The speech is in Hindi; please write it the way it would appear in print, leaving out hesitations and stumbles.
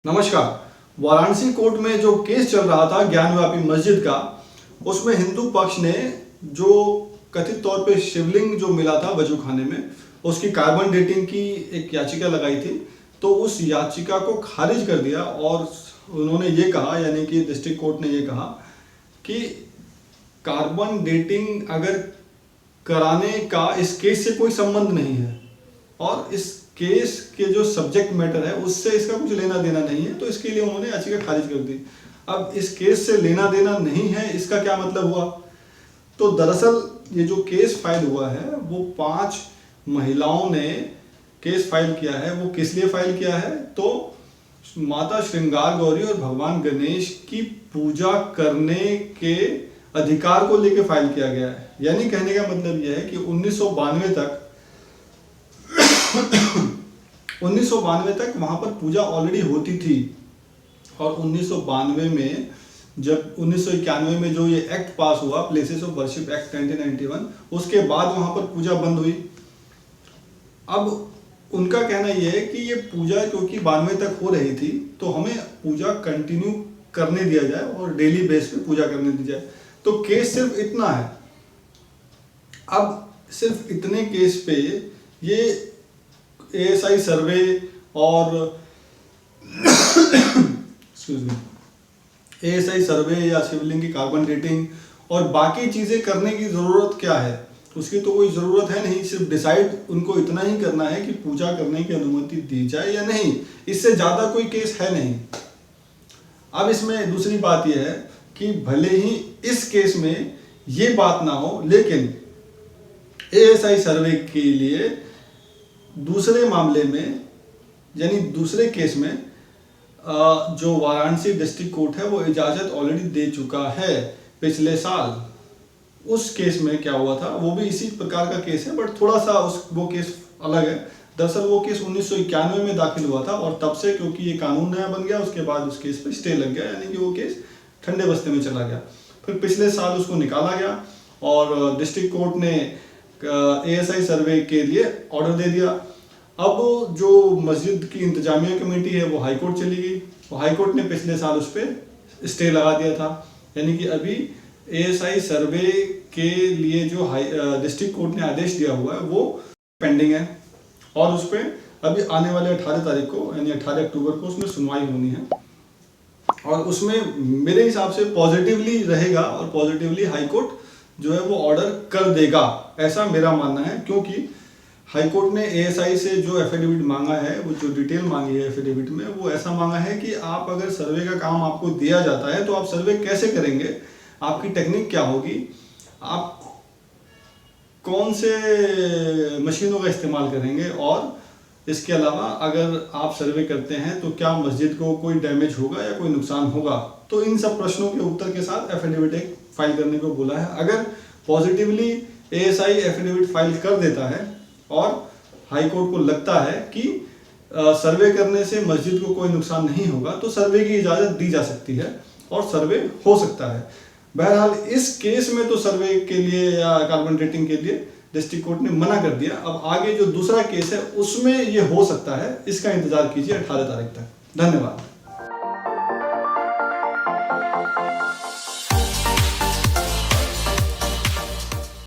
नमस्कार। वाराणसी कोर्ट में जो केस चल रहा था ज्ञानव्यापी मस्जिद का, उसमें हिंदू पक्ष ने जो कथित तौर पे शिवलिंग जो मिला था वजू खाने में, उसकी कार्बन डेटिंग की एक याचिका लगाई थी। तो उस याचिका को खारिज कर दिया और उन्होंने ये कहा, यानी कि डिस्ट्रिक्ट कोर्ट ने ये कहा कि कार्बन डेटिंग अगर कराने का इस केस से कोई संबंध नहीं है और इस केस के जो सब्जेक्ट मैटर है उससे इसका कुछ लेना देना नहीं है, तो इसके लिए उन्होंने याचिका खारिज कर दी। अब इस केस से लेना देना नहीं है, इसका क्या मतलब हुआ? तो दरअसल ये जो केस फाइल हुआ है वो 5 महिलाओं ने केस फाइल किया है। वो किस लिए फाइल किया है? तो माता श्रृंगार गौरी और भगवान गणेश की पूजा करने के अधिकार को लेकर फाइल किया गया है। यानी कहने का मतलब यह है कि 1992 तक वहां पर पूजा ऑलरेडी होती थी और 1992 में जब 1991 में जो ये एक्ट पास हुआ, प्लेसेस ऑफ वर्शिप एक्ट 1991, उसके बाद वहां पर पूजा बंद हुई। अब उनका कहना यह है कि ये पूजा क्योंकि 92 तक हो रही थी तो हमें पूजा कंटिन्यू करने दिया जाए और डेली बेस पे पूजा करने दी जाए। तो केस सिर्फ इतना है। अब सिर्फ इतने केस पे ये एएसआई सर्वे और एएसआई सर्वे या शिवलिंग की कार्बन डेटिंग और बाकी चीजें करने की जरूरत क्या है? उसकी तो कोई जरूरत है नहीं। सिर्फ डिसाइड उनको इतना ही करना है कि पूजा करने की अनुमति दी जाए या नहीं। इससे ज्यादा कोई केस है नहीं। अब इसमें दूसरी बात यह है कि भले ही इस केस में ये बात ना हो, लेकिन एएसआई सर्वे के लिए दूसरे मामले में, यानी दूसरे केस में जो वाराणसी डिस्ट्रिक्ट कोर्ट है वो इजाजत ऑलरेडी दे चुका है पिछले साल। उस केस में क्या हुआ था, वो भी इसी प्रकार का केस है बट थोड़ा सा वो केस अलग है। दरअसल वो केस 1991 में दाखिल हुआ था और तब से क्योंकि ये कानून नया बन गया उसके बाद उस केस पे स्टे लग गया, यानी कि वो केस ठंडे बस्ते में चला गया। फिर पिछले साल उसको निकाला गया और डिस्ट्रिक्ट कोर्ट ने एएसआई सर्वे के लिए ऑर्डर दे दिया। अब जो मस्जिद की इंतजामिया कमेटी है वो हाईकोर्ट चली गई। वो हाईकोर्ट ने पिछले साल उस पर स्टे लगा दिया था, यानी कि अभी एएसआई सर्वे के लिए जो डिस्ट्रिक्ट कोर्ट ने आदेश दिया हुआ है वो पेंडिंग है और उस पर अभी आने वाले 18 तारीख को, यानी 18 अक्टूबर को उसमें सुनवाई होनी है। और उसमें मेरे हिसाब से पॉजिटिवली रहेगा और पॉजिटिवली हाईकोर्ट जो है वो ऑर्डर कर देगा, ऐसा मेरा मानना है। क्योंकि हाईकोर्ट ने एएसआई से जो एफिडेविट मांगा है, वो जो डिटेल मांगी है एफिडेविट में, वो ऐसा मांगा है कि आप अगर सर्वे का काम आपको दिया जाता है तो आप सर्वे कैसे करेंगे, आपकी टेक्निक क्या होगी, आप कौन से मशीनों का इस्तेमाल करेंगे, और इसके अलावा अगर आप सर्वे करते हैं तो क्या मस्जिद को कोई डैमेज होगा या कोई नुकसान होगा। तो इन सब प्रश्नों के उत्तर के साथ एफिडेविट एक फाइल करने को बोला है। अगर पॉजिटिवली एएसआई एफिडेविट फाइल कर देता है और हाई कोर्ट को लगता है कि सर्वे करने से मस्जिद को कोई नुकसान नहीं होगा तो सर्वे की इजाजत दी जा सकती है और सर्वे हो सकता है। बहरहाल इस केस में तो सर्वे के लिए या कार्बन डेटिंग के लिए डिस्ट्रिक्ट कोर्ट ने मना कर दिया। अब आगे जो दूसरा केस है उसमें ये हो सकता है, इसका इंतजार कीजिए 18 तारीख तक। धन्यवाद।